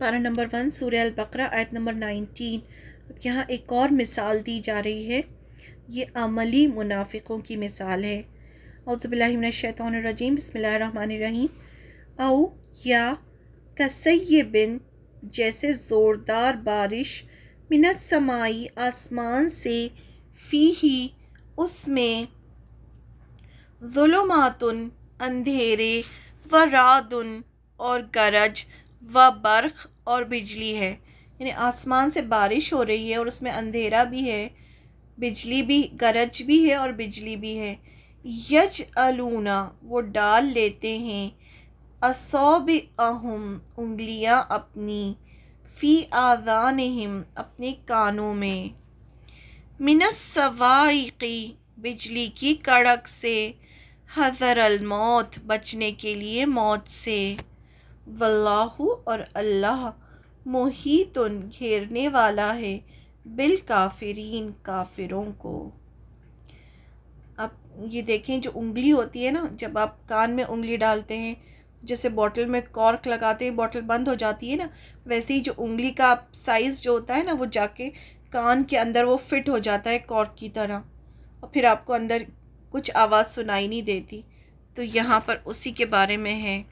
پارہ نمبر 1 سورہ البقرہ آیت نمبر 19۔ اب یہاں ایک اور مثال دی جا رہی ہے، یہ عملی منافقوں کی مثال ہے۔ اعوذ باللہ من الشیطان الرجیم، بسم اللہ الرحمن الرحیم۔ او یا کسیبن، جیسے زوردار بارش، من السمائی، آسمان سے، فیہی، اس میں، ظلمات، اندھیرے، ورعد، اور گرج، و برق، اور بجلی ہے۔ یعنی آسمان سے بارش ہو رہی ہے اور اس میں اندھیرا بھی ہے، بجلی بھی، گرج بھی ہے اور بجلی بھی ہے۔ یجعلون، وہ ڈال لیتے ہیں، اصابعہم، انگلیاں اپنی، فی آذانہم، اپنے کانوں میں، من الصواعق، بجلی کی کڑک سے، حذر الموت، بچنے کے لیے موت سے۔ واللہ، اور اللہ، محیط، گھیرنے والا ہے، بالکافرین، کافروں کو۔ اب یہ دیکھیں، جو انگلی ہوتی ہے نا، جب آپ کان میں انگلی ڈالتے ہیں، جیسے بوٹل میں کارک لگاتے ہیں، بوٹل بند ہو جاتی ہے نا، ویسے ہی جو انگلی کا سائز جو ہوتا ہے نا، وہ جا کے کان کے اندر وہ فٹ ہو جاتا ہے کارک کی طرح، اور پھر آپ کو اندر کچھ آواز سنائی نہیں دیتی۔ تو یہاں پر اسی کے بارے میں ہے۔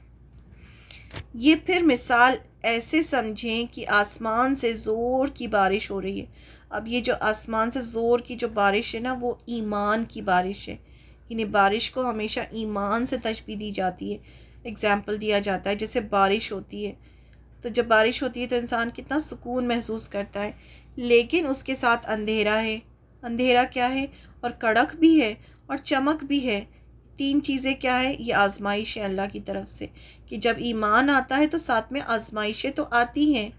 یہ پھر مثال ایسے سمجھیں کہ آسمان سے زور کی بارش ہو رہی ہے۔ اب یہ جو آسمان سے زور کی جو بارش ہے نا، وہ ایمان کی بارش ہے۔ یعنی بارش کو ہمیشہ ایمان سے تشبیہ دی جاتی ہے، اگزامپل دیا جاتا ہے۔ جیسے بارش ہوتی ہے تو جب بارش ہوتی ہے تو انسان کتنا سکون محسوس کرتا ہے، لیکن اس کے ساتھ اندھیرا ہے۔ اندھیرا کیا ہے؟ اور کڑک بھی ہے اور چمک بھی ہے۔ تین چیزیں کیا ہے؟ یہ آزمائش ہے اللہ کی طرف سے، کہ جب ایمان آتا ہے تو ساتھ میں آزمائشیں تو آتی ہیں۔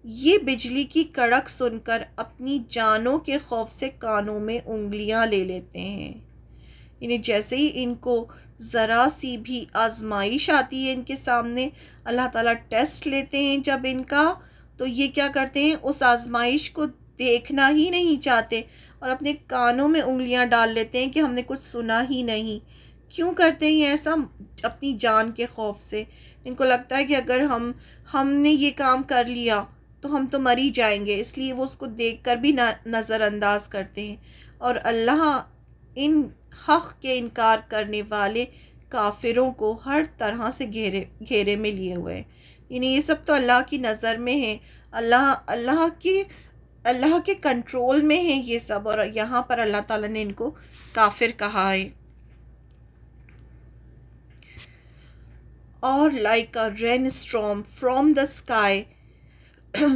یہ بجلی کی کڑک سن کر اپنی جانوں کے خوف سے کانوں میں انگلیاں لے لیتے ہیں۔ یعنی جیسے ہی ان کو ذرا سی بھی آزمائش آتی ہے ان کے سامنے، اللہ تعالیٰ ٹیسٹ لیتے ہیں جب ان کا، تو یہ کیا کرتے ہیں؟ اس آزمائش کو دیکھنا ہی نہیں چاہتے اور اپنے کانوں میں انگلیاں ڈال لیتے ہیں کہ ہم نے کچھ سنا ہی نہیں۔ کیوں کرتے ہیں ایسا؟ اپنی جان کے خوف سے۔ ان کو لگتا ہے کہ اگر ہم نے یہ کام کر لیا تو ہم تو مر ہی جائیں گے، اس لیے وہ اس کو دیکھ کر بھی نظر انداز کرتے ہیں۔ اور اللہ ان حق کے انکار کرنے والے کافروں کو ہر طرح سے گھیرے میں لیے ہوئے ہیں۔ یعنی یہ سب تو اللہ کی نظر میں ہے، اللہ کے کنٹرول میں ہے یہ سب، اور یہاں پر اللہ تعالیٰ نے ان کو کافر کہا ہے۔ اور like a rainstorm from the sky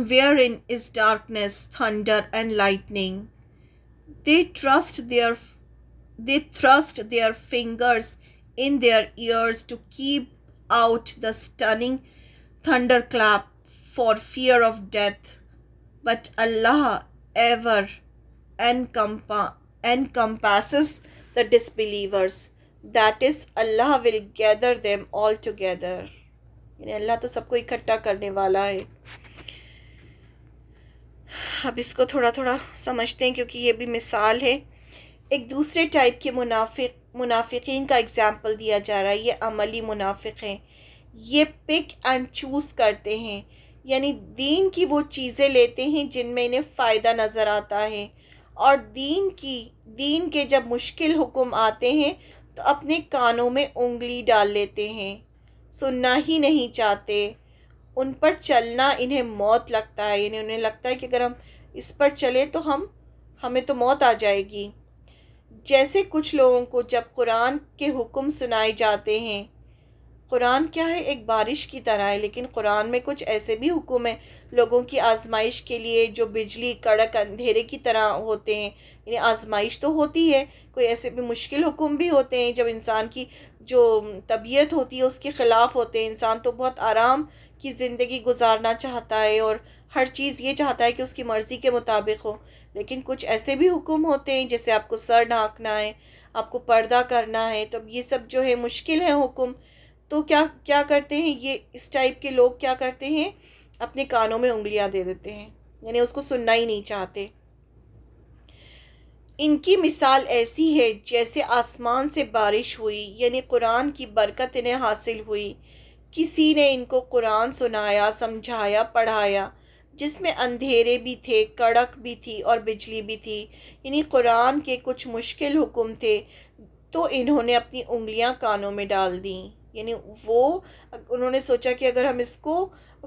wherein is darkness, thunder and lightning. They thrust their fingers in their ears to keep out the stunning thunderclap for fear of death. But Allah ever encompasses the disbelievers. That is, Allah will gather them all together. یعنی اللہ تو سب کو اکٹھا کرنے والا ہے۔ اب اس کو تھوڑا تھوڑا سمجھتے ہیں کیونکہ یہ بھی مثال ہے۔ ایک دوسرے ٹائپ کے منافقین کا اگزامپل دیا جا رہا ہے۔ یہ عملی منافق ہیں، یہ پک اینڈ چوز کرتے ہیں، یعنی دین کی وہ چیزیں لیتے ہیں جن میں انہیں فائدہ نظر آتا ہے، اور دین کے جب مشکل حکم آتے ہیں تو اپنے کانوں میں انگلی ڈال لیتے ہیں، سننا ہی نہیں چاہتے۔ ان پر چلنا انہیں موت لگتا ہے، یعنی انہیں لگتا ہے کہ اگر ہم اس پر چلے تو ہمیں تو موت آ جائے گی۔ جیسے کچھ لوگوں کو جب قرآن کے حکم سنائے جاتے ہیں، قرآن کیا ہے؟ ایک بارش کی طرح ہے، لیکن قرآن میں کچھ ایسے بھی حکم ہیں لوگوں کی آزمائش کے لیے جو بجلی کڑک اندھیرے کی طرح ہوتے ہیں۔ یعنی آزمائش تو ہوتی ہے، کوئی ایسے بھی مشکل حکم بھی ہوتے ہیں جب انسان کی جو طبیعت ہوتی ہے اس کے خلاف ہوتے ہیں۔ انسان تو بہت آرام کی زندگی گزارنا چاہتا ہے اور ہر چیز یہ چاہتا ہے کہ اس کی مرضی کے مطابق ہو، لیکن کچھ ایسے بھی حکم ہوتے ہیں جیسے آپ کو سر ڈھانکنا ہے، آپ کو پردہ کرنا ہے، تو یہ سب جو ہے مشکل ہے حکم۔ تو کیا کرتے ہیں یہ اس ٹائپ کے لوگ؟ کیا کرتے ہیں؟ اپنے کانوں میں انگلیاں دے دیتے ہیں، یعنی اس کو سننا ہی نہیں چاہتے۔ ان کی مثال ایسی ہے جیسے آسمان سے بارش ہوئی، یعنی قرآن کی برکت انہیں حاصل ہوئی کسی نے ان کو قرآن سنایا، سمجھایا، پڑھایا، جس میں اندھیرے بھی تھے، کڑک بھی تھی اور بجلی بھی تھی، یعنی قرآن کے کچھ مشکل حکم تھے، تو انہوں نے اپنی انگلیاں کانوں میں ڈال دیں، یعنی انہوں نے سوچا کہ اگر ہم اس کو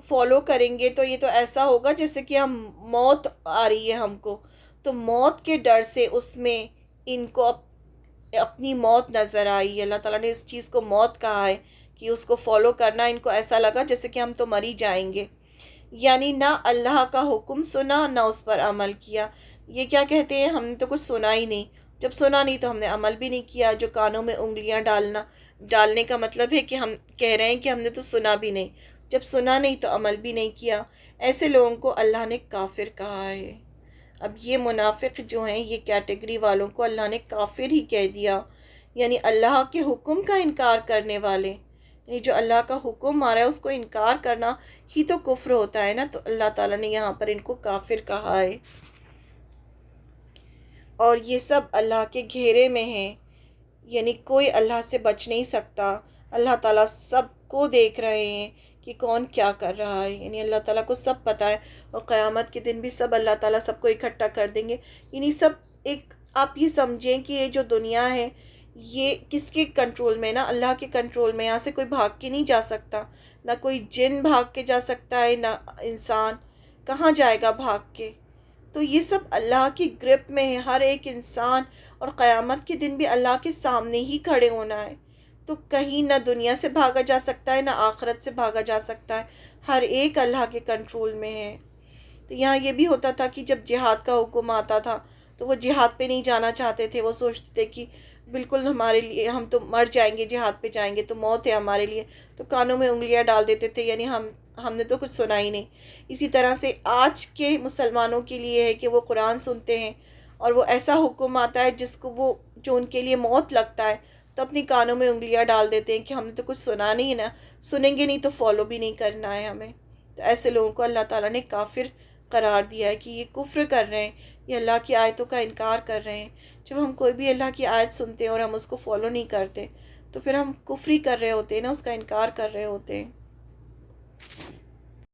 فالو کریں گے تو یہ تو ایسا ہوگا جیسے کہ ہم موت آ رہی ہے ہم کو، تو موت کے ڈر سے اس میں ان کو اپنی موت نظر آئی۔ اللہ تعالیٰ نے اس چیز کو موت کہا ہے کہ اس کو فالو کرنا ان کو ایسا لگا جیسے کہ ہم تو مر ہی جائیں گے، یعنی نہ اللہ کا حکم سنا نہ اس پر عمل کیا۔ یہ کیا کہتے ہیں، ہم نے تو کچھ سنا ہی نہیں، جب سنا نہیں تو ہم نے عمل بھی نہیں کیا۔ جو کانوں میں انگلیاں ڈالنے کا مطلب ہے کہ ہم کہہ رہے ہیں کہ ہم نے تو سنا بھی نہیں، جب سنا نہیں تو عمل بھی نہیں کیا۔ ایسے لوگوں کو اللہ نے کافر کہا ہے۔ اب یہ منافق جو ہیں، یہ کیٹیگری والوں کو اللہ نے کافر ہی کہہ دیا، یعنی اللہ کے حکم کا انکار کرنے والے، یعنی جو اللہ کا حکم آ رہا ہے اس کو انکار کرنا ہی تو کفر ہوتا ہے نا، تو اللہ تعالیٰ نے یہاں پر ان کو کافر کہا ہے۔ اور یہ سب اللہ کے گھیرے میں ہیں، یعنی کوئی اللہ سے بچ نہیں سکتا۔ اللہ تعالیٰ سب کو دیکھ رہے ہیں کہ کون کیا کر رہا ہے، یعنی اللہ تعالیٰ کو سب پتہ ہے، اور قیامت کے دن بھی سب اللہ تعالیٰ سب کو اکٹھا کر دیں گے۔ یعنی سب ایک، آپ یہ سمجھیں کہ یہ جو دنیا ہے یہ کس کے کنٹرول میں، نا اللہ کے کنٹرول میں۔ یہاں سے کوئی بھاگ کے نہیں جا سکتا، نہ کوئی جن بھاگ کے جا سکتا ہے، نہ انسان کہاں جائے گا بھاگ کے۔ تو یہ سب اللہ کی گرپ میں ہے، ہر ایک انسان، اور قیامت کے دن بھی اللہ کے سامنے ہی کھڑے ہونا ہے، تو کہیں نہ دنیا سے بھاگا جا سکتا ہے نہ آخرت سے بھاگا جا سکتا ہے، ہر ایک اللہ کے کنٹرول میں ہے۔ تو یہاں یہ بھی ہوتا تھا کہ جب جہاد کا حکم آتا تھا تو وہ جہاد پہ نہیں جانا چاہتے تھے، وہ سوچتے تھے کہ بالکل ہمارے لیے، ہم تو مر جائیں گے، جہاد پہ جائیں گے تو موت ہے ہمارے لیے، تو کانوں میں انگلیاں ڈال دیتے تھے، یعنی ہم نے تو کچھ سنا ہی نہیں۔ اسی طرح سے آج کے مسلمانوں کے لیے ہے کہ وہ قرآن سنتے ہیں اور وہ ایسا حکم آتا ہے جو ان کے لیے موت لگتا ہے، تو اپنی کانوں میں انگلیاں ڈال دیتے ہیں کہ ہم نے تو کچھ سنا نہیں ہے نا، سنیں گے نہیں تو فالو بھی نہیں کرنا ہے ہمیں۔ تو ایسے لوگوں کو اللہ تعالیٰ نے کافر قرار دیا ہے کہ یہ کفر کر رہے ہیں، یہ اللہ کی آیتوں کا انکار کر رہے ہیں۔ جب ہم کوئی بھی اللہ کی آیت سنتے ہیں اور ہم اس کو فالو نہیں کرتے تو پھر ہم کفری کر رہے ہوتے ہیں نا، اس کا انکار کر رہے ہوتے ہیں۔